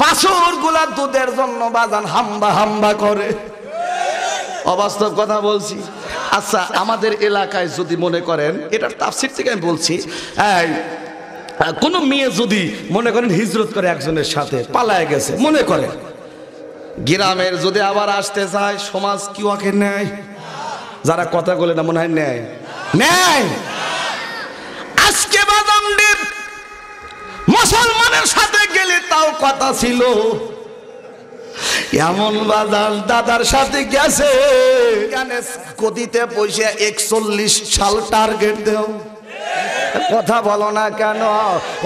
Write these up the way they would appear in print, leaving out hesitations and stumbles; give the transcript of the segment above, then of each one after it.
বাছুরগুলা দুধের জন্য বাজান হাম্বা হাম্বা করে। অবাস্তব কথা বলছি? আচ্ছা, আমাদের এলাকায় যদি মনে করেন, এটার তাফসীর থেকে আমি বলছি, কোন মেয়ে যদি মনে করেন হিজরত করে একজনের সাথে পালায় গেছে, মনে করেন গ্রামের যদি আবার আসতে চায়, সমাজ কি ওকে নেয়? যারা কথা বলে না মনে হয় নেয়, নেয়। আজকে বাদামদের মুসলমানের সাথে গেলে তাও কথা ছিল, এমন বাজার দাদার সাথে গেছে গদিতে পয়সা 41 সাল টার্গেট দেও। কথা বলো না কেন?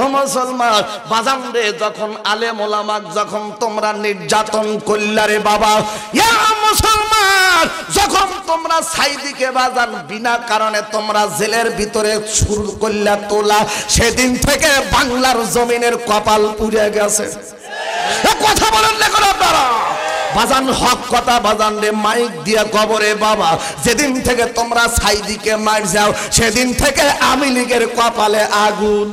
ও মুসলমান বাজান রে, যখন আলেম ওলামাক যখন তোমরা নির্যাতন করলা রে বাবা, ইয়া মুসলমান, যখন তোমরা সাইদিকে বাজান বিনা কারণে তোমরা জেলের ভিতরে শুরু করলা তোলা, সেদিন থেকে বাংলার জমিনের কপাল পুড়ে গেছে। কথা বলেন না কেন আপনারা? বাজান হক কথা বাজান রে, মাইক দিয়া কবরে বাবা, যেদিন থেকে তোমরা সাইদিকে মার যাও, সেদিন থেকে আওয়ামী লীগের কপালে আগুন।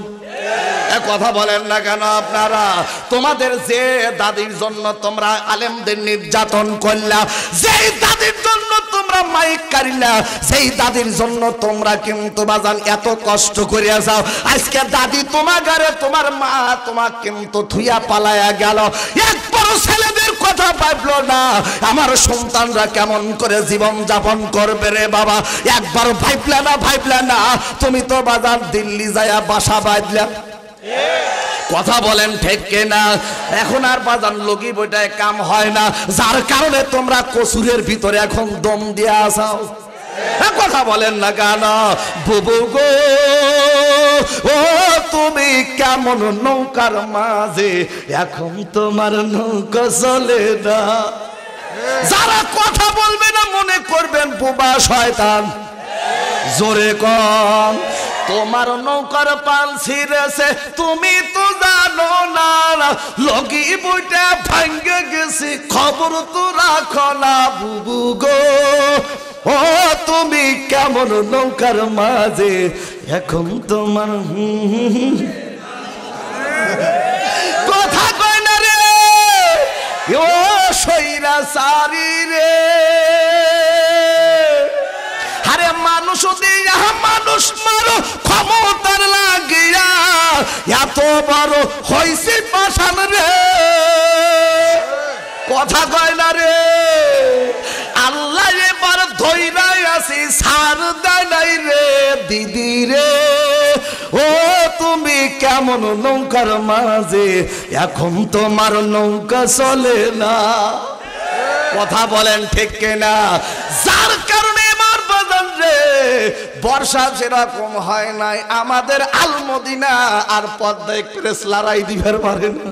কথা বলেন না কেন আপনারা? তোমাদের যে দাদির জন্য তোমরা আলেমদের নির্যাতন করলা, যেই দাদির জন্য তোমরা মাইক কারিলা, সেই দাদির জন্য তোমরা কিন্তু বাজান এত কষ্ট করে যাও। আজকে দাদি তোমার ঘরে, তোমার মা তোমার কিন্তু থুইয়া পালায়া গেল, একবারও ছেলেদের কথা ভাবলো না, আমার সন্তানরা কেমন করে জীবন যাপন করবে রে বাবা, একবারও ভাবলা না, ভাবলা না। তুমি তো বাজার দিল্লি যায়া বাসা বাঁধলা। কথা বলেন ঠিক কিনা? এখন আর বাজান লগি বইটায় কাম হয় না, যার কারণে তোমরা কসুরের ভিতরে এখন দম দিয়ে আসাও। কথা বলেন না কেন? বুবু গো, ও তুমি কেমন নৌকার মাঝে, এখন তোমার নৌকা চলে না। যারা কথা বলবে না মনে করবেন বোবা শয়তান। জোরে কম, তোমার নৌকার পাল ছিঁড়েছে, তুমি তো জানো না, লগি বইটা ভাঙ্গে গেছি, খবর তো রাখো না। বুবু গো, ও তুমি কেমন নৌকার মাঝে, এখন তোমার কথা কয় না রে ও সইরা সারি রে। আরে মানুষ দিয়া মানুষ মারো ক্ষমতার লাগিয়া, এত বড় হইছে পাশান রে। কথা কয় না রে? আল্লাহ এবার ধইরাই আছি, সার দেয় নাই রে দিদি রে। ও তুমি কেমন নৌকার মাঝে, এখন তোমার নৌকা চলে না। কথা বলেন ঠিক কিনা? যার কারণে আমার বাজান রে বর্ষা সেরকম হয় নাই, আমাদের আলমদিনা আর পদ্মা এক্সপ্রেস লড়াই দিবার পারে না।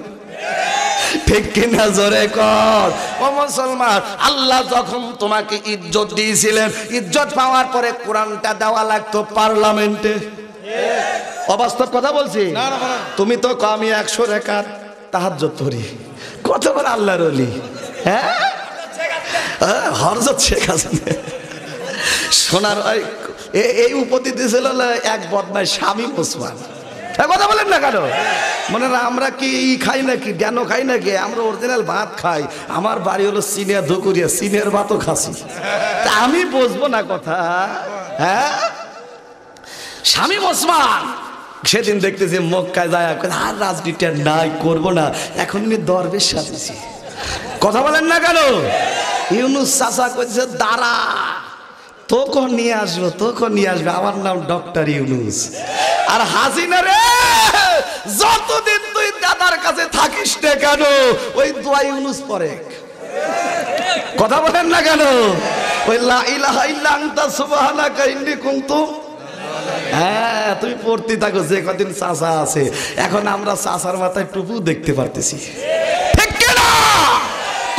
ঠিক কিনা? জোরে কর। ও মুসলমান, আল্লাহ যখন তোমাকে ইজ্জত দিয়েছিলেন, ইজ্জত পাওয়ার পরে কোরআনটা দেওয়া লাগতো পার্লামেন্টে। অবাস্তব কথা বলছি? তুমি তো আমি 100 রাকাত তাহাজ্জুদ পড়ি, কত বড় আল্লাহর ওলি। হ্যাঁ, হযরত শেখ হাসিনা সোনার এই উপতি দিয়েছিল এক বদমাশ শামীম ওসমান। কথা বলেন না কেন? মনে না আমরা কি খাই নাকি, জ্ঞানও খাই নাকি? আমরা অরিজিনাল ভাত খাই। আমার বাড়ি হলো সিনিয়া ধুকুরিয়া, সিনের ভাতও খাসি, তা আমি বুঝবো না কথা? হ্যাঁ, শামীম ওসমান সেদিন দেখতেছি মক্কায় যায়, আর রাজনীতি নাই, করবো না, এখন দরবেশ সাজেছি। কথা বলেন না কেন? ইউনুস চাচা কইছে দাঁড়া, তোকে নিয়ে আসবো, তোকে নিয়ে আসবে, আমার নাম ডক্টর ইউনুস। আর হাসিনা রে, যতদিন তুই দাদার কাছে থাকিস না কেন, ওই দোয়া ইউনুস পড়ে। কথা বলেন না কেন? ওই লা ইলাহা ইল্লা আনতা সুবহানাকা ইন্নী কুনতু, হ্যাঁ তুমি পড়তে থাকো যে কদিন চাচা আছে। এখন আমরা চাচার মাথায় টুপু দেখতে পারতেছি, ঠিক কিনা?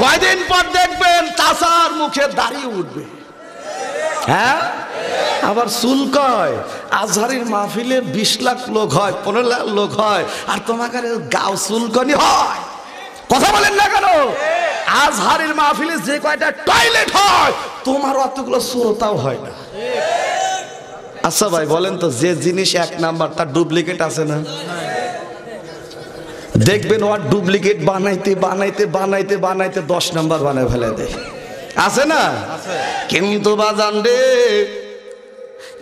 কয়দিন পর দেখবেন চাচার মুখে দাড়ি উঠবে। হ্যাঁ, আবার চুল কয়। আজহারের মাহফিলে 20 লাখ লোক হয়, 15 লাখ লোক হয়, আর তোমাকে গাও চুলকনি হয়। কথা বলেন না কেন? আজহারের মাহফিলে যে কয়টা টয়লেট হয়, তোমার অতগুলো শ্রোতাও হয় না। আচ্ছা ভাই বলেন তো, যে জিনিস 1 নাম্বার তার ডুপ্লিকেট আছে না? দেখবেন ওর ডুপ্লিকেট বানাইতে বানাইতে বানাইতে বানাইতে 10 নাম্বার বানায় ফেলে দেয়, আছে না? কিন্তু বাজান রে,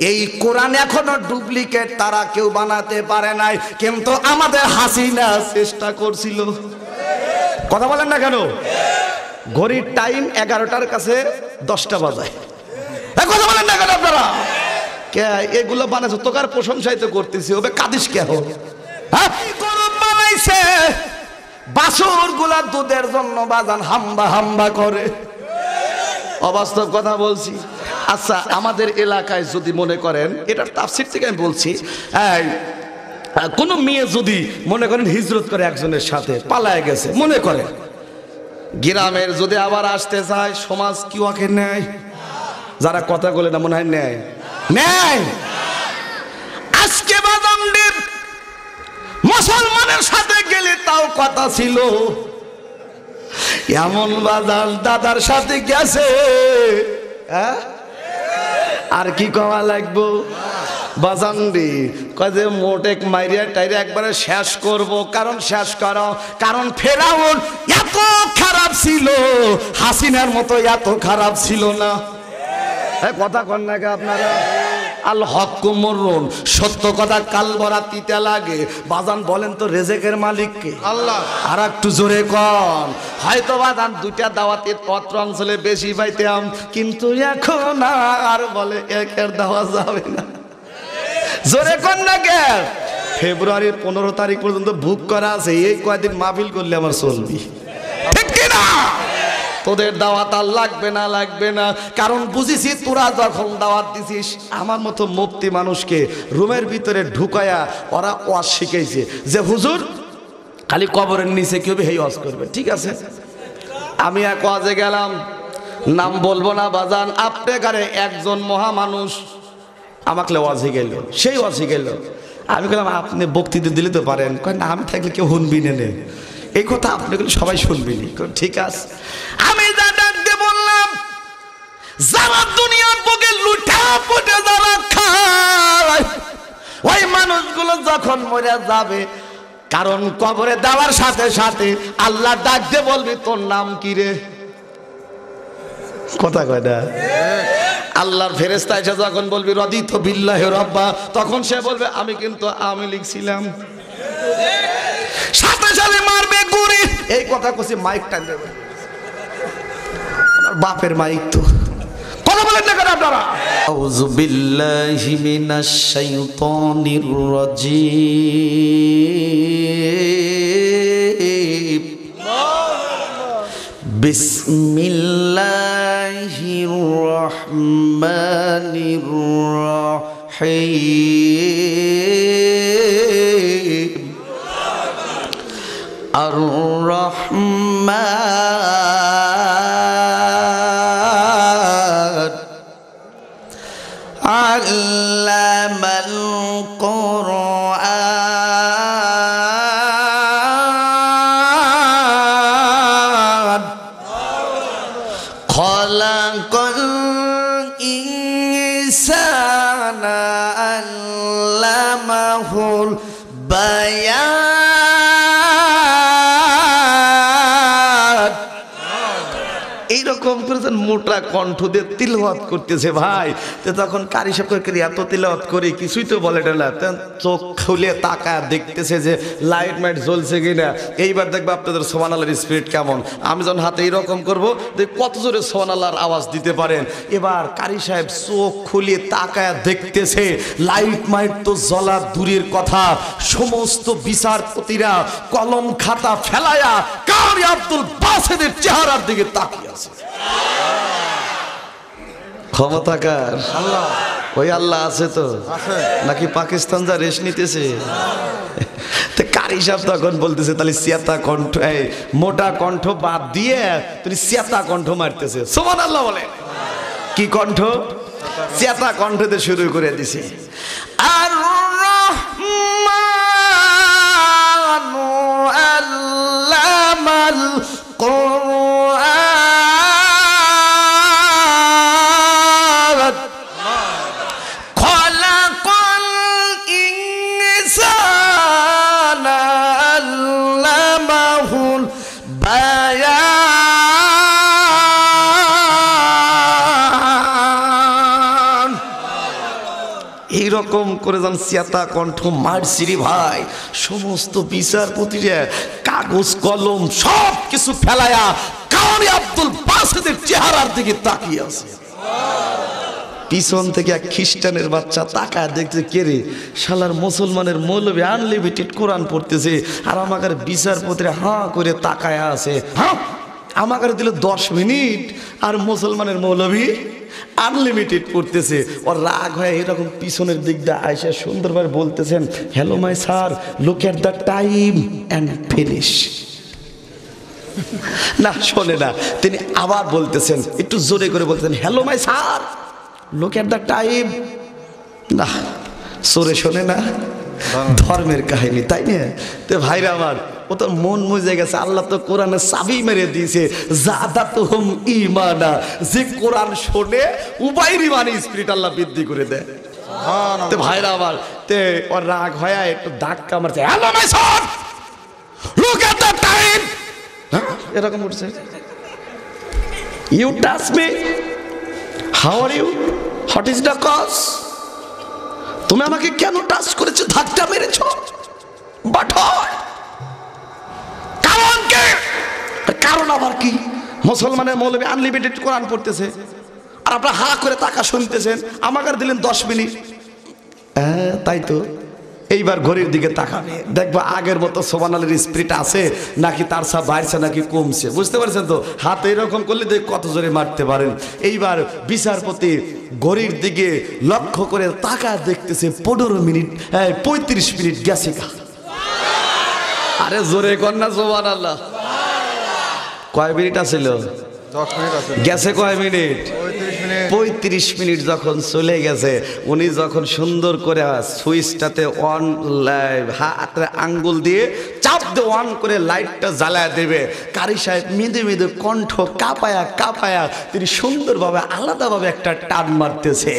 এই কোরআন এখনো ডুপ্লিকেট তারা কেউ বানাতে পারে নাই, কিন্তু আমাদের হাসিনা চেষ্টা করছিল। কথা বলেন না কেন? ঘড়ির টাইম 11টার কাছে 10টা বাজায়। কথা বলেন না কেন আপনারা? কে এগুলো বানাইছো? তোকার প্রশংসাই তো করতেছি, ওবে কাদিস কে হো? হ্যাঁ, গরম বানাইছে, বাছুর গুলা দুধের জন্য বাজান হাম্বা হাম্বা করে। অবাস্তব কথা বলছি? আচ্ছা, আমাদের এলাকায় যদি মনে করেন, এটার তাফসীর থেকে আমি বলছি, কোন মেয়ে যদি মনে করেন হিজরত করে একজনের সাথে পালায় গেছে, মনে করেন গ্রামের যদি আবার আসতে চায়, সমাজ কি ওকে নেয়? যারা কথা বলে না মনে হয় নেয়, নেয়। আজকে বাদাম ডিপ মুসলমানের সাথে গেলে তাও কথা ছিল, এমন বাদাম দাদার সাথে গেছে, আর কি কওয়া লাগবো? বাজান্ডি কাজে মোটেক মাইরিয়া টাইরে একবারে শেষ করব। কারণ শেষ করো, কারণ ফেরাউন এত খারাপ ছিল, হাসিনার মতো এত খারাপ ছিল না। কথা কন না আপনারা? আল হক মরুন, সত্য কথা কাল বরা তিতা লাগে। বাজান বলেন তো রেজেকের মালিক কে? আল্লাহ। আর একটু জোরে কন। হয়তো বাজান দুইটা দাওয়াতের পত্র অঞ্চলে বেশি পাইতাম, কিন্তু এখন আর বলে একের দেওয়া যাবে না। জোরে কন না কে? ফেব্রুয়ারির 15 তারিখ পর্যন্ত বুক করা আছে, এই কয়েকদিন মাহফিল করলে আমার চলবি, ঠিক কিনা? তোদের দাওয়াত আর লাগবে না, লাগবে না। কারণ বুঝেছি তোরা যখন দাওয়াত দিছিস, আমার মতো মুফতি মানুষকে রুমের ভিতরে ঢুকায়া ওরা ওয়াজ শিখাইছে যে হুজুর খালি কবরের নিচে কেউ হেই ওয়াজ করবে। ঠিক আছে, আমি এক ওয়াজে গেলাম, নাম বলবো না বাজান, আপনার একজন মহা মানুষ আমাকে ওয়াজে গেল, সেই ওয়াজে গেল। আমি বললাম আপনি বক্তৃতা দিলে তো পারেন। কয় না, আমি থাকলে কেউ শুনবি না, এই কথা আপনি সবাই শুনবিনি। ঠিক আছে, আমি যা ডাক দিয়ে বললাম, যারা দুনিয়ার বুকে লুটা পুটে যারা খায়, ওই মানুষগুলো যখন মরে যাবে, কারণ কবরে দেওয়ার সাথে সাথে আল্লাহ ডাক দিয়ে বলবি তোর নাম কি রে? কথা কয় না? আল্লাহর ফেরেশতা এসে যখন বলবি রাদিতু বিল্লাহি রাব্বা, তখন সে বলবে আমি কিন্তু আমি লিখছিলাম। সাথে সাথে মারবে গুড়ি। এই কথা কইছি, মাইক টান দেবে, আমার বাপের মাইক তো। কথা বলেন না কেন আপনারা? আউযু বিল্লাহি মিনাশ শাইতানির রাজীম। বিসমিল্লাহির রহমানির রহিম। আর রহমান আল্লামাল কুরআন খালাকাল ইনসানা আল্লামাহুল বায়ান। এইরকম করে মোটা কণ্ঠ দিয়ে তিলাওয়াত করতেছে ভাই। তো তখন কারি সাহেব করে এত তিলাওয়াত করে কিছুই তো বলে না, চোখ খুলে তাকায় দেখতেছে যে লাইট মাইট জ্বলছে কিনা। এইবার দেখবে আপনাদের সুবহানাল্লাহর স্পিরিট কেমন। আমি যখন হাতে এইরকম করবো, কত জোরে সুবহানাল্লাহর আওয়াজ দিতে পারেন। এবার কারি সাহেব চোখ খুলে তাকায় দেখতেছে লাইট মাইট তো জ্বলা দূরের কথা, সমস্ত বিচারপতিরা কলম খাতা ফেলায়া কারি আব্দুল বাসেদের চেহারার দিকে তাকিয়ে আছে। ক্ষমতাকার আল্লাহ, ওই আল্লাহ আছে তো নাকি পাকিস্তান যা রেশ নিতেছে? কারি সাহেব তখন বলতেছে তাহলে সিয়াতা কণ্ঠ, মোটা কণ্ঠ বাদ দিয়ে তুমি সিয়াতা কণ্ঠ মারতেছে। সুবহানাল্লাহ বলে। কি কণ্ঠ? সিয়াতা কণ্ঠতে শুরু করে দিছে। আর রহমান আল্লামাল কুরআন খালাকাল ইনসানা করে যান চেতা কণ্ঠ মারছিরি ভাই। সমস্ত বিচারপতিরা কাগজ কলম সব কিছু ফেলায়া কারি আব্দুল বাসেদের চেহারার দিকে তাকিয়ে আছে। পিছন থেকে এক খ্রিস্টানের বাচ্চা তাকায় দেখছে, কে রে, শালার মুসলমানের মৌলবী আনলিমিটেড কোরআন পড়তেছে, আর আমাকে বিচারপতিরা হাঁ করে তাকায় আছে। হ্যাঁ, আমাকে দিল 10 মিনিট, আর মুসলমানের মৌলবী আনলিমিটেড পড়তেছে। ওর রাগ হয় এরকম পিছনের দিক দিয়ে আয়সা সুন্দরভাবে বলতেছেন, hello my sir, look at the time and finish. না শোনে না, তিনি আবার বলতেছেন, একটু জোরে করে বলতেছেন, hello my sir, look at the time. না সরে শোনে না, ধর্মের কাহিনী, তাই না? তো ভাইরা আমার, ও তো মন মুজে গেছে। আল্লাহ তো কোরআনে চাবি মেরে দিয়েছে, জাদাতুহুম ঈমানা, যে কোরআন শোনে উবাইর ইমানি স্পিরিট আল্লাহ বৃদ্ধি করে দেয়। তো ভাইরা আমার, তে ওর রাগ হয় একটু ধাক্কা মারছে, hello my son, look at the time, এরকম উঠছে, you touch me, how are you, what is the cause, তুমি আমাকে কেন টাচ করেছো, ধাক্কা মেরেছ, বাট কারণ কি? কারণ আবার কি? মুসলমানের মৌলবী আনলিমিটেড কোরআন পড়তেছে, আর আপনারা হা করে তাকা শুনতেছেন, আমাকে দিলেন 10 মিনিট। হ্যাঁ তাই তো, এইবার ঘড়ির দিকে তাকাবে, দেখবো আগের মতো সুবহানাল্লাহর স্পিরিট আছে নাকি তার সব বাড়ছে নাকি কমছে, বুঝতে পারছেন তো? হাতে এরকম করলে দেখ কত জোরে মারতে পারেন। এইবার বিচারপতি ঘড়ির দিকে লক্ষ্য করে তাকা দেখতেছে 15 মিনিট, 35 মিনিট গেছে। আরে জোরে কন্যা সুবহানাল্লাহ। কয় মিনিট আছিল? 10 মিনিট আছে। গেছে কয় মিনিট? 35 মিনিট যখন চলে গেছে, উনি যখন সুন্দর করে সুইচটাতে অন, হাতে আঙ্গুল দিয়ে চাপ দিয়ে অন করে লাইটটা জ্বালায় দেবে, কারি সাহেব মেদে মেদে কণ্ঠ কাঁপায়া কাঁপায়া তিনি সুন্দরভাবে আলাদাভাবে একটা টান মারতেছে,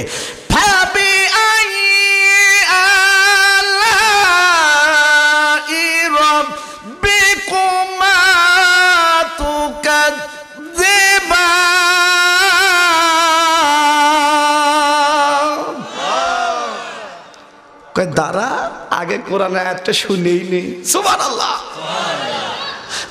দাঁড়া, আগে কোরআন আয়াতটা শুনেই নেই। সুবহানাল্লাহ।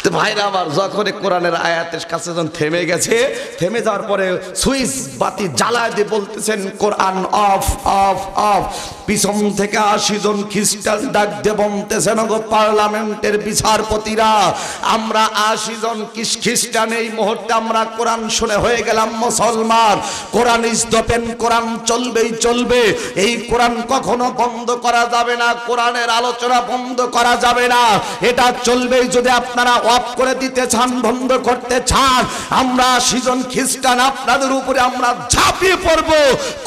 তো ভাইরা আমার, যখন কোরআনের আয়াতের কাছে যখন থেমে গেছে, থেমে যাওয়ার পরে সুইচ বাতি জ্বালায় দিয়ে বলতেছেন, কোরআন অফ অফ অফ। পিছন থেকে 80 জন খ্রিস্টান ডাক দিয়ে বলতেছেন, গো পার্লামেন্টের বিচারপতিরা, আমরা 80 জন খ্রিস্টান এই মুহূর্তে আমরা কোরআন শুনে হয়ে গেলাম মুসলমান। কোরআন ইজ দ্য পেন, কোরআন চলবেই চলবে, এই কোরআন কখনো বন্ধ করা যাবে না, কোরআনের আলোচনা বন্ধ করা যাবে না, এটা চলবেই। যদি আপনারা অফ করে দিতে চান, বন্ধ করতে চান, আমরা 80 জন খ্রিস্টান আপনাদের উপরে আমরা ঝাঁপিয়ে পড়ব,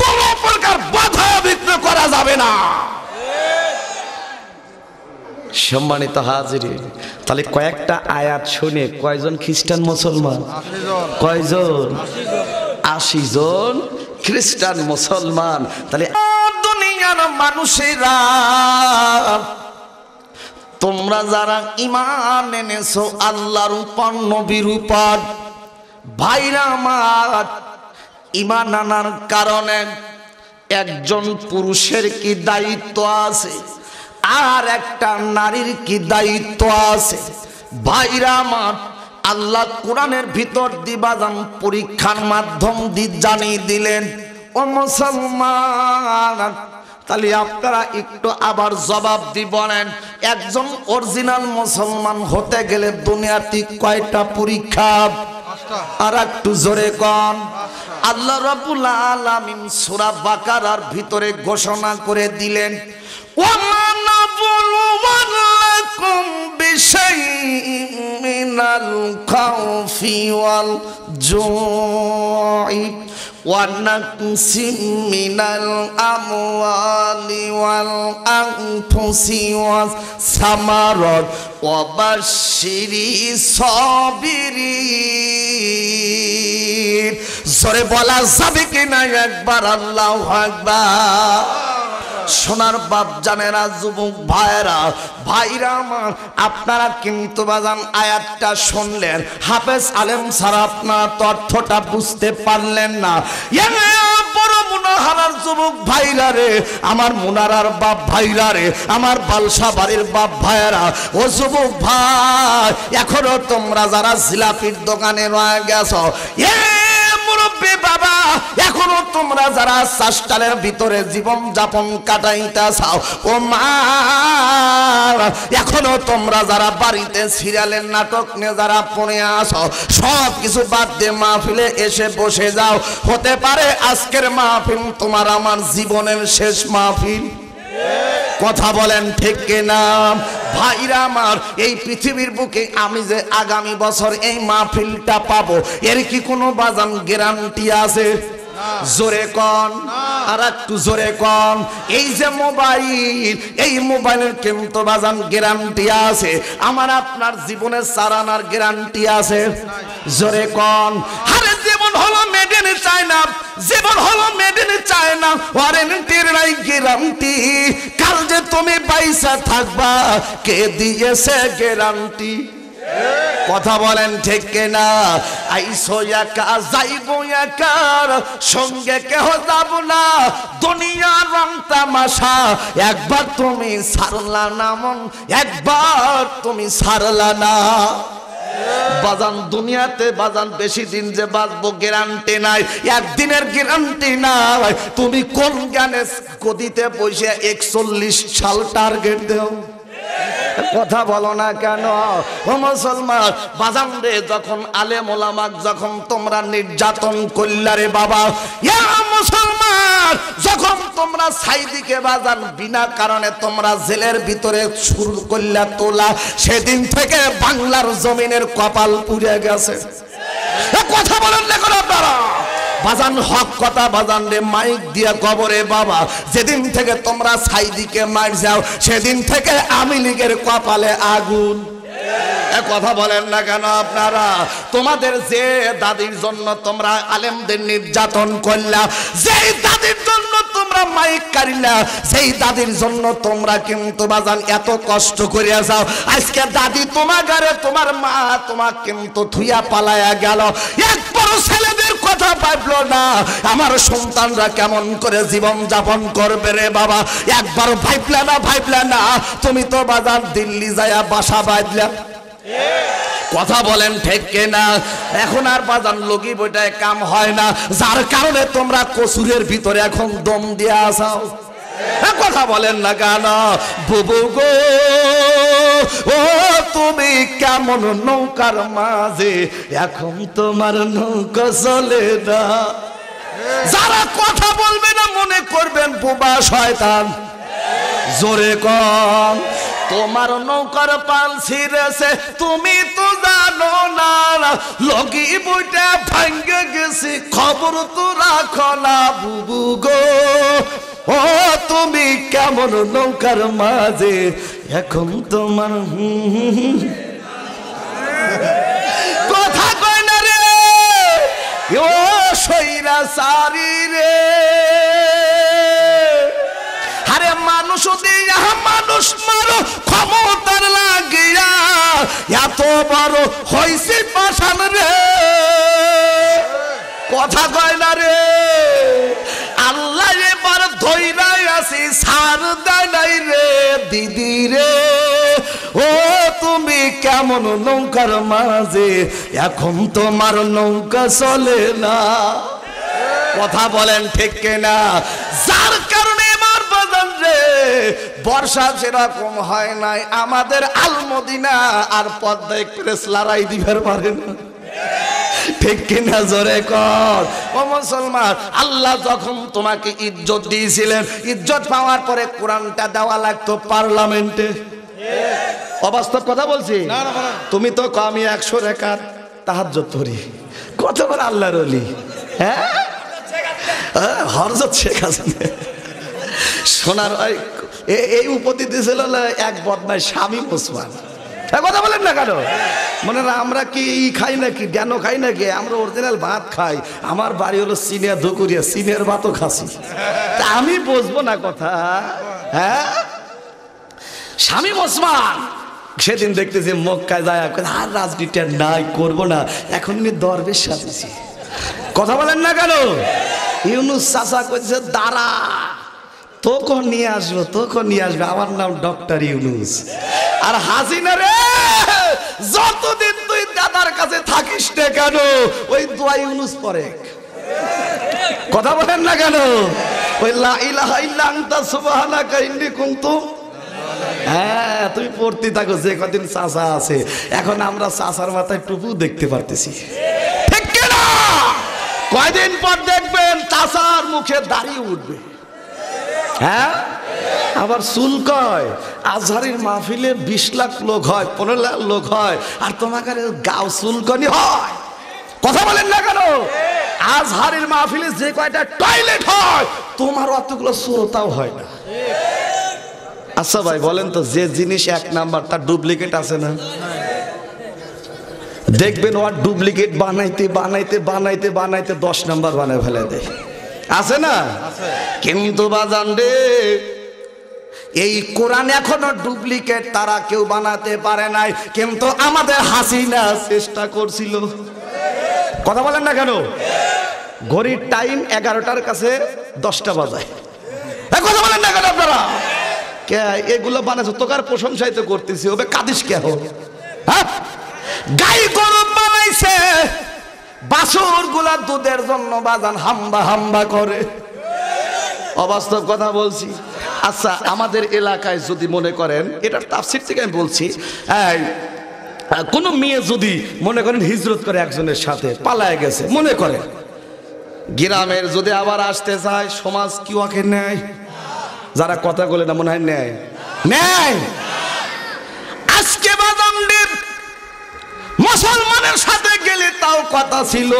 কোন প্রকার বাধা বিঘ্ন করা যাবে না। সম্মানিত হাজিরিন, তাহলে কয়েকটা আয়াত শুনে কয়জন খ্রিস্টান মুসলমান? কয়জন? 80 জন খ্রিস্টান মুসলমান। তাহলে দুনিয়ার মানুষেরা, তোমরা যারা ঈমান এনেছো আল্লাহর উপর, নবীর উপর, ভাইরা আমার, ঈমান আনার কারণে একজন পুরুষের কি দায়িত্ব আছে, আর একটা নারীর কি দায়িত্ব আছে? ভাইরা আমার, আল্লাহ কোরআনের ভিতর দিবাজান পরীক্ষার মাধ্যম দিয়ে জানিয়ে দিলেন, ও মুসলমান, তাহলে আপনারা একটু আবার জবাব দিয়ে বলেন, একজন অরিজিনাল মুসলমান হতে গেলে দুনিয়াতে কয়টা পরীক্ষা? আর একটু জোরে কোন। আল্লাহ রাব্বুল আলামিন সূরা বাকারার ভিতরে ঘোষণা করে দিলেন, ওয়া নাবলুওয়ান্নাকুম বিশাইইন মিনাল খাউফি ওয়াল জুই ওয়া নাকসিম মিনাল আমওয়ালি ওয়াল আনফুসি ওয়াস সামারাত ওয়া বাশশিরিস সাবিরিন। জোরে বলা যাবে কিনা একবার আল্লাহু আকবার? সোনার বাপ জানেরা, যুবক ভাইরা, ভাইরা আমার, আপনারা কিন্তু বাজান আয়াতটা শুনলেন, হাফেজ আলেম ছাড়া আপনারা অর্থটা বুঝতে পারলেন না। বড় মুনাহারার যুবক ভাইরা রে, আমার মুনারার বাপ ভাইরা রে, আমার বালসা বাড়ির বাপ ভাইরা, ও যুবক ভাই এখনো তোমরা যারা জিলাপির দোকানে রয়ে গেছো, মুরব্বী বাবা এখনো তোমরা যারা চাষটালের ভিতরে জীবন যাপন কাটাইতেছাও, ও মা এখনো তোমরা যারা বাড়িতে সিরিয়ালের নাটক নিয়ে যারা পড়ে আসো, সব কিছু বাদ দিয়ে মাহফিলে এসে বসে যাও। হতে পারে আজকের মাহফিল তোমার আমার জীবনের শেষ মাহফিল। কথা বলেন ঠিক কিনা ভাইরা আমার? এই পৃথিবীর বুকে আমি যে আগামী বছর এই মাহফিলটা পাবো, এর কি কোনো বাজান গ্যারান্টি আছে? জোরে কন, আর একটু জোরে কন। এই যে মোবাইল, এই মোবাইলের কিন্তু বাজান গ্যারান্টি আছে, আমার আপনার জীবনের সারানার গ্যারান্টি আছে? জোরে কন। আরে জীবন হলো মেড ইন চায়না, জীবন হলো মেড ইন চায়না, ওয়ারেন্টির নাই গ্যারান্টি। কাল যে তুমি পয়সা থাকবা, কে দিয়েছে গ্যারান্টি? কথা বলেন ঠিক কিনা? আইসো একা যাইবো একার, সঙ্গে কেহ যাব না, দুনিয়ার রং তামাশা একবার তুমি ছাড়লা না মন, একবার তুমি ছাড়লা না। বাজান দুনিয়াতে বাজান বেশি দিন যে বাঁচবো গ্যারান্টি নাই, একদিনের গ্যারান্টি নাই। তুমি কোন জ্ঞানে গদিতে বসে 41 সাল টার্গেট দেও? কথা বলো না কেন? ও মুসলমান বাজান রে, যখন আলেম ওলামাক যখন তোমরা নির্যাতন করলা রে বাবা, ইয়া মুসলমান, যখন তোমরা সাইদিকে বাজান বিনা কারণে তোমরা জেলের ভিতরে শুরু করলা তোলা, সেদিন থেকে বাংলার জমিনের কপাল পুড়ে গেছে। কথা বলেন না কেন আপনারা? বাজান হক কথা বাজান রে, মাইক দিয়া কবরে বাবা, যেদিন থেকে তোমরা সাইদিকে মার যাও, সেদিন থেকে আমি লীগের কপালে আগুন। কথা বলেন না কেন আপনারা? তোমাদের যে দাদির জন্য তোমরা আলেমদের নির্যাতন করলা, যেই দাদির জন্য তোমরা মাইক কারিলা, সেই দাদির জন্য তোমরা কিন্তু বাজান এত কষ্ট করিয়া যাও। আজকে দাদি তোমার ঘরে, তোমার মা তোমার কিন্তু থুইয়া পালায়া গেল, একবারও ছেলেদের কথা ভাবলো না, আমার সন্তানরা কেমন করে জীবন যাপন করবে রে বাবা, একবারও ভাবলা না। তুমি তো বাজার দিল্লি যায়া বাসা বাঁধলা। কথা বলেন ঠিক কিনা? এখন আর বাজান লগি বইটায় কাম হয় না, যার কারণে তোমরা কসুরের ভিতরে এখন দম দিয়ে আসাও। কথা বলেন না কেন? বুবু গো, ও তুমি কেমন নৌকার মাঝে, এখন তোমার নৌকা চলে না। যারা কথা বলবে না মনে করবেন বোবা শয়তান। জোরে কম। তোমার নৌকার পাল ছিঁড়েছে, তুমি তো জানো না, লগি বইটা ভাঙ্গে গেছি, খবর তো রাখো না। বুবু গো, ও তুমি কেমন নৌকার মাঝে, এখন তোমার কথা কয় না রে ও সইরা সারি রে। আরে মানুষ দিয়া মানুষ মারো ক্ষমতার লাগিয়া, এত বড় হইছে পাশান রে। কথা কয় না রে। আল্লাহ এবার ধইরাই আছি, সার দেয় নাই রে দিদি রে। ও তুমি কেমন নৌকার মাঝে, এখন তোমার নৌকা চলে না। কথা বলেন ঠিক কিনা? যার কারণে আমার বাজান রে বর্ষা সেরকম হয় নাই, আমাদের আলমদিনা আর পদ্মা এক্সপ্রেস লড়াই দিবার পারে না। ঠিক কিনা? জোরে কর। ও মুসলমান, আল্লাহ যখন তোমাকে ইজ্জত দিয়েছিলেন, ইজ্জত পাওয়ার পরে কোরআনটা দেওয়া লাগতো পার্লামেন্টে। অবাস্তব কথা বলছি? তুমি তো আমি 100 রাকাত তাহাজ্জুদ পড়ি, কত বড় আল্লাহর ওলি। হ্যাঁ, হযরত শেখ হাসিনা সোনার এই উপতি দিয়েছিল এক বদমাশ শামীম ওসমান। কথা বলেন না কেন? মনে না আমরা কি খাই নাকি, জ্ঞান খাই নাকি? আমরা অরিজিনাল ভাত খাই। আমার বাড়ি হলো সিনিয়া ধুকুরিয়া, সিনিয়ার ভাতও খাসি। তা আমি বুঝবো না কথা? হ্যাঁ, শামীম ওসমান সেদিন দেখতেছি মক্কায় যায়, আর রাজনীতি নাই, করবো না, এখন দরবেশ সাজেছি। কথা বলেন না কেন? ইউনুস চাচা কইছে দাঁড়া, তোকে নিয়ে আসবো, তোকে নিয়ে আসবে, আমার নাম ডক্টর ইউনুস। আর হাসিনা রে, যতদিন তুই দাদার কাছে থাকিস না কেন, ওই দোয়া ইউনুস পড়ে। কথা বলেন না কেন? ওই লা ইলাহা ইল্লা আনতা সুবহানাকা ইন্নী কুনতু, হ্যাঁ তুমি পড়তে থাকো যে কদিন চাচা আছে। এখন আমরা চাচার মাথায় টুপু দেখতে পারতেছি, ঠিক কিনা? কয়দিন পর দেখবেন চাচার মুখে দাড়ি উঠবে, হ্যাঁ আবার চুল কয়। আজহারের মাহফিলে 20 লাখ লোক হয়, 15 লাখ লোক হয়, আর তোমাকে গাও চুলকনি হয়। কথা বলেন না কেন? আজহারের মাহফিলে যে কয়টা টয়লেট হয়, তোমার অতগুলো শ্রোতাও হয় না। আচ্ছা ভাই বলেন তো, যে জিনিস 1 নাম্বার তার ডুপ্লিকেট আছে না? দেখবেন ওর ডুপ্লিকেট বানাইতে বানাইতে বানাইতে বানাইতে 10 নাম্বার বানায় ফেলে দেয়, আছে না? কিন্তু বাজান রে, এই কোরআন এখনো ডুপ্লিকেট তারা কেউ বানাতে পারে নাই, কিন্তু আমাদের হাসিনা চেষ্টা করছিল। কথা বলেন না কেন? ঘড়ির টাইম 11টার কাছে 10টা বাজায়। কথা বলেন না কেন আপনারা? কে এগুলো বানাইছো? তোকার প্রশংসাই তো করতেছি, ওবে কাদিস কে হো? হ্যাঁ, গাই গরু বানাইছে, বাছুর গুলা দুধের জন্য বাজান হাম্বা হাম্বা করে। অবাস্তব কথা বলছি? আচ্ছা, আমাদের এলাকায় যদি মনে করেন, এটার তাফসীর থেকে আমি বলছি, কোন মেয়ে যদি মনে করেন হিজরত করে একজনের সাথে পালায় গেছে, মনে করেন গ্রামের যদি আবার আসতে চায়, সমাজ কি ওকে নেয়? যারা কথা বলে না মনে হয় নেয়, নেয়। আজকে বাদামডির মুসলমানের সাথে গেলে তাও কথা ছিল,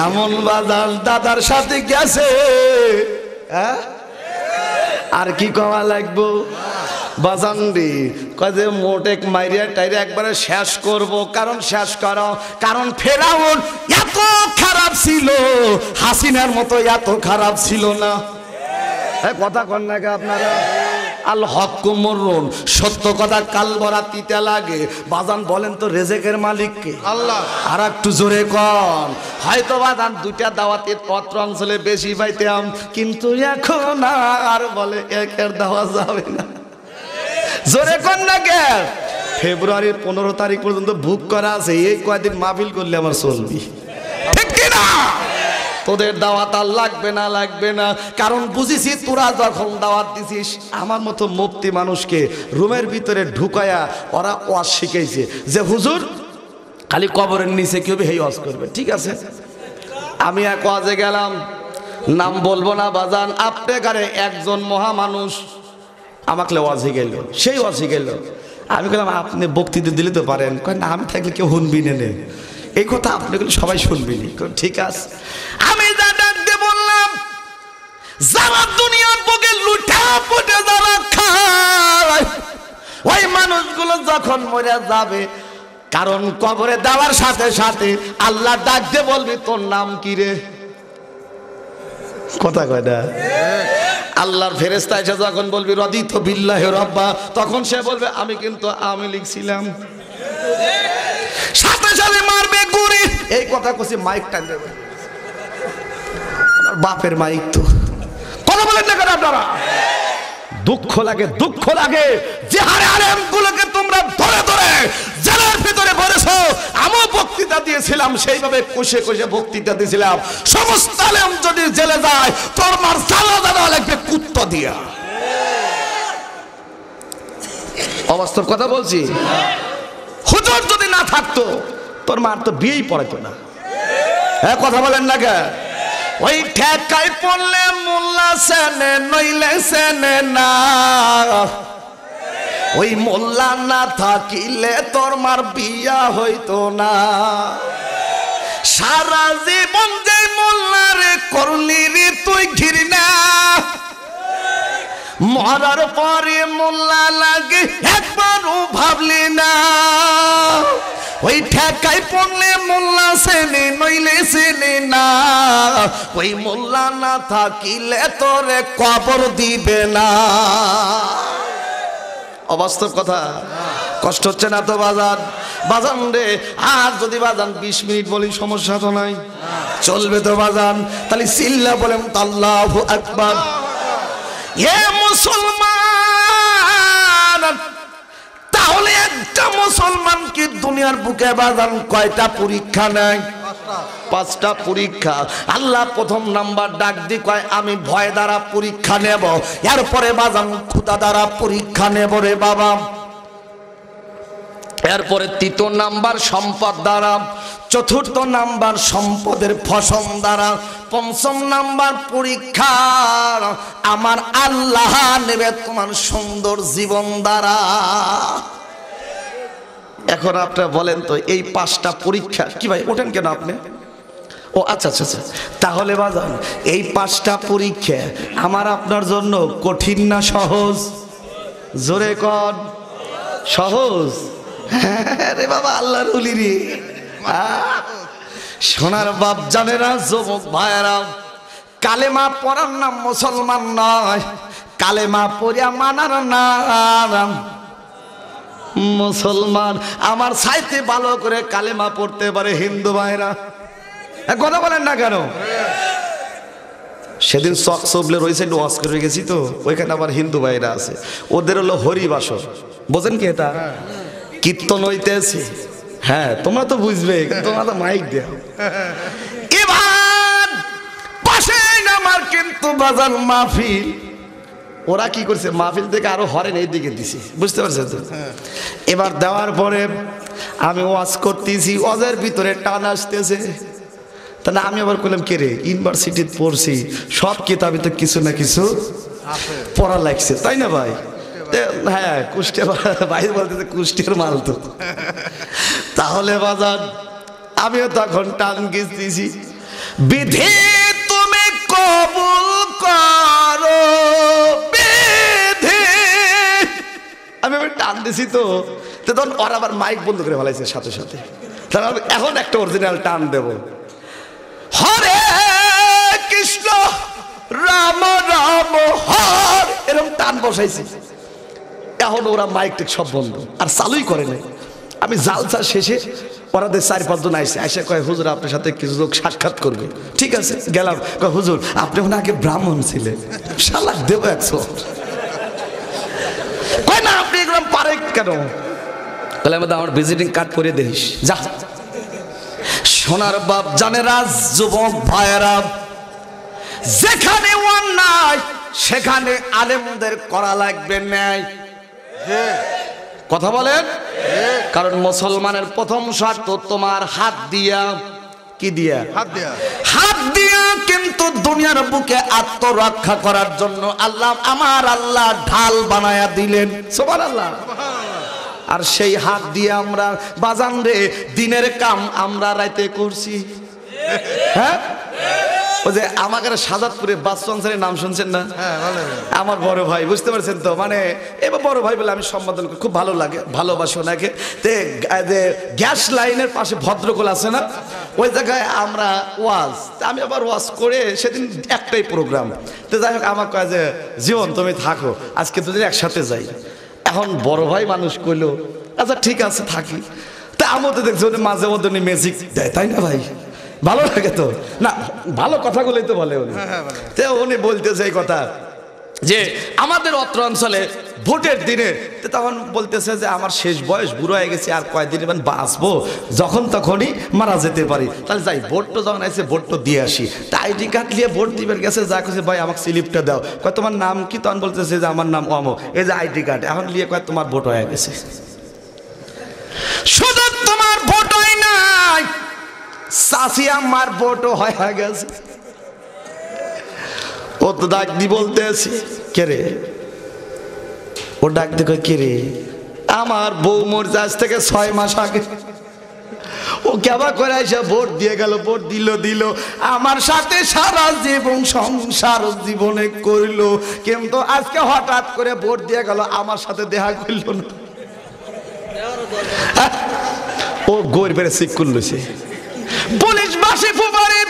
এমন বাজান দাদার সাথে গেছে, আর কি কওয়া লাগবো বাজানডি? কয়ে মোটেক মাইরিয়া টাইরে একবারে শেষ করব। কারণ শেষ করো, কারণ ফেরাউন এত খারাপ ছিল, হাসিনার মতো এত খারাপ ছিল না। কথা কন না আপনারা? আল হক মরুন, সত্য কথা কাল বরা তিতা লাগে। বাজান বলেন তো, রেজেকের মালিক কে? আল্লাহ। আর একটু জোরে কন। হয়তো বাজান 2টা দাওয়াতের পত্র অঞ্চলে বেশি পাইতাম, কিন্তু এখন আর বলে একের দেওয়া যাবে না। জোরে কন না কে? ফেব্রুয়ারির 15 তারিখ পর্যন্ত বুক করা আছে, এই কয়দিন মাহফিল করলে আমার চলবি, ঠিক কিনা? তোদের দাওয়াত আর লাগবে না, লাগবে না। কারণ বুঝেছি তোরা যখন দাওয়াত দিছিস, আমার মতো মুফতি মানুষকে রুমের ভিতরে ঢুকায়া ওরা ওয়াজ শিখাইছে যে হুজুর খালি কবরের নিচে কেউ হেই ওয়াজ করবে। ঠিক আছে, আমি এক ওয়াজে গেলাম, নাম বলবো না বাজান, আপনার একজন মহা মানুষ আমাকে ওয়াজে গেল, সেই ওয়াজে গেল। আমি বললাম আপনি বক্তৃতা দিলে তো পারেন। কয় না, আমি থাকলে কেউ শুনবি না, এই কথা আপনি সবাই শুনবেনি। ঠিক আছে, আমি যা ডাক দিয়ে বললাম, যারা দুনিয়ার বুকে লুটা পুটে যারা খায়, ওই মানুষগুলো যখন মরে যাবে, কারণ কবরে দেওয়ার সাথে সাথে আল্লাহ ডাক দিয়ে বলবি তোর নাম কি রে? কথা কয় না? আল্লাহর ফেরেশতা এসে যখন বলবি রদিতু বিল্লাহি রাব্বা, তখন সে বলবে আমি কিন্তু আমি লিখছিলাম। সাথে সাথে মারবে গুড়ি। এই কথা কইছি, মাইক টান দেবে, বাপের মাইক তো। কথা বলেন না কেন আপনারা? দুঃখ লাগে, দুঃখ লাগে যে হারে আলেমগুলোকে তোমরা ধরে ধরে জেলের ভিতরে ভরেছো। আমিও বক্তৃতা দিয়েছিলাম, সেইভাবে কষে কষে বক্তৃতা দিয়েছিলাম। সমস্ত আলেম যদি জেলে যায়, তোর মার সালা দেওয়া লাগবে কুত্তা দিয়া। অবাস্তব কথা বলছি? হুজুর যদি না থাকতো, তোর মার তো বিয়েই পড়াতো না। হ্যাঁ, কথা বলেন না কে? ওই ঠেকাই পড়লে মোল্লা সেনে নইলে সেনে না, ওই মোল্লা না থাকিলে তোর মার বিয়া হইতো না। সারা জীবন যে মোল্লারে করলি রে তুই ঘৃণা, মরার পরে মোল্লা লাগে একবারও ভাবলি না। ওই ঠেকাই পড়লে মোল্লা সেনে নইলে সেনে না, ওই মোল্লা না থাকিলে তোরে কবর দিবে না। অবাস্তব কথা? কষ্ট হচ্ছে না তো বাজার? বাজান রে, আর যদি বাজান 20 মিনিট বলি সমস্যা তো নাই, চলবে তো বাজান। তাহলে চিল্লা বলেন আল্লাহু আকবার। এ মুসলমান, তাহলে একটা মুসলমান কি দুনিয়ার বুকে বাজান কয়টা পরীক্ষা নেয়? 5টা পরীক্ষা। আল্লাহ প্রথম নাম্বার ডাক দি কয় আমি ভয় দ্বারা পরীক্ষা নেব, এরপরে বাজান ক্ষুধা দ্বারা পরীক্ষা নেব রে বাবা, এরপরে 3য় নাম্বার সম্পদ দ্বারা, 4র্থ নাম্বার সম্পদের ফসল দ্বারা, 5ম নাম্বার পরীক্ষা আমার আল্লাহ নেবে তোমার সুন্দর জীবন দ্বারা। এখন আপনারা বলেন তো এই 5টা পরীক্ষা কি ভাই, ওঠেন কেন আপনি? ও আচ্ছা আচ্ছা আচ্ছা, তাহলে বাজান এই 5টা পরীক্ষা আমার আপনার জন্য কঠিন না সহজ? জোরে কর, সহজ। রে বাবা আল্লাহর ওলি রে, সোনার বাপ জানেরা, যুবক ভাইয়েরা, কালেমা পড়ার নাম মুসলমান নয়, কালেমা পড়িয়া মানার নাম মুসলমান। আমার চাইতে ভালো করে কালেমা পড়তে পারে হিন্দু ভাইরা, কথা বলেন না কেন? সেদিন চক চবলে রয়েছে ওয়াজ করে গেছি তো, ওইখানে আবার হিন্দু ভাইরা আছে, ওদের হলো হরিবাসর, বোঝেন কি এটা? কীর্তন হইতেছে, হ্যাঁ তোমরা তো বুঝবে, তোমরা তো মাইক দেও। এবার পাশে আমার কিন্তু বাজার মাহফিল, ওরা কি করছে মাহফিল থেকে আরো হরেন এই দিকে দিছে, বুঝতে পারছেন তো? এবার দেওয়ার পরে আমি ওয়াজ করতেছি, ওয়াজের ভিতরে টান আসতেছে, তাহলে আমি আবার বললাম কে রে, ইউনিভার্সিটিতে পড়ছি, সব কিতাবে তো কিছু না কিছু পড়া লাগছে, তাই না ভাই? হ্যাঁ কুষ্টিয়া ভাই বলতেছে কুষ্টিয়ার মাল তো। তাহলে বাজার আমিও তখন টান গেছি, বিধি তুমি কবুল করো বিধি, আমি আবার টান দিছি তো, তখন ওরা আবার মাইক বন্ধ করে ফেলাইছে সাথে সাথে। তাহলে আমি এখন একটা অরিজিনাল টান দেব, হরে কৃষ্ণ রাম রাম হর, এরকম টান বসাইছি। এখন ওরা মাইক টেক সব বন্ধ, আর চালুই করে নাই। আমি জালসা শেষে ওরাদের 4-5 জন আইসে, আইসে কয় হুজুর আপনার সাথে কিছু লোক সাক্ষাৎ করবে। ঠিক আছে গেলাম, কয় হুজুর আপনি মনে আগে ব্রাহ্মণ ছিলেন, শালাক দেব 100। কয় না আপনি এগুলো পারে কেন? তাহলে আমাদের আমার ভিজিটিং কার্ড করে দিস যা। সোনার বাপ জানেরা, যুবক ভাইয়েরা, যেখানে অন্যায় সেখানে আলেমদের করা লাগবে ন্যায়, কথা বলেন? কারণ মুসলমানের প্রথম শর্ত তোমার হাত দিয়া, কি দিয়া? হাত দিয়া কিন্তু দুনিয়ার বুকে আত্মরক্ষা করার জন্য আল্লাহ, আমার আল্লাহ ঢাল বানায়া দিলেন, সুবহানাল্লাহ। আর সেই হাত দিয়ে আমরা বাজান রে দিনের কাম আমরা রাইতে করছি। হ্যাঁ ওই যে আমাকে সাজাদপুরে বাসচন্দ্রের নাম শুনছেন না? আমার বড় ভাই, বুঝতে পারছেন তো? মানে এবার বড় ভাই বলে আমি সম্বোধন করি, খুব ভালো লাগে, ভালোবাসি ওনাকে। যে গ্যাস লাইনের পাশে ভদ্রকোল আছে না, ওই জায়গায় আমরা ওয়াজ, আমি আবার ওয়াজ করে সেদিন একটাই প্রোগ্রাম। তো যাই হোক আমার কয় যে জীবন তুমি থাকো, আজকে দুদিন একসাথে যাই। এখন বড় ভাই মানুষ কইলো আচ্ছা ঠিক আছে থাকি। তা আমি তো দেখছি মাঝে মধ্যে উনি ম্যাজিক দেয়, তাই না ভাই? ভালো লাগে তো না, ভালো কথাগুলোই তো বলে উনি। তো উনি বলতেছে এই কথা যে আমাদের অত্র অঞ্চলে ভোটের দিনে, তখন বলতেছে যে আমার শেষ বয়স, বুড়ো হয়ে গেছে, আর কয়দিন বাঁচবো, যখন তখনই মারা যেতে পারি, তাহলে যাই ভোট তো যখন আসছে ভোট তো দিয়ে আসি। তা আইডি কার্ড নিয়ে ভোট দিবেন গেছে, যা কেছে ভাই আমাকে স্লিপটা দাও, কয় তোমার নাম কি? তখন বলতেছে যে আমার নাম অমো, এই যে আইডি কার্ড, এখন নিয়ে কয় তোমার ভোট হয়ে গেছে। শুধু তোমার ভোট হয় নাই, চাষি আমার ভোটও হয়ে গেছে। ও তো ডাক দি বলতেছি কে রে, ও ডাক দেখো কে রে, আমার বউ মরছে আজ থেকে 6 মাস আগে, ও কেবা করে এসে ভোট দিয়ে গেল, ভোট দিল আমার সাথে সারা জীবন সংসার জীবনে করলো, কিন্তু আজকে হঠাৎ করে ভোট দিয়ে গেল, আমার সাথে দেখা করলো না। ও গরিবের সিক করলো, পুলিশ বাসে ফুবারে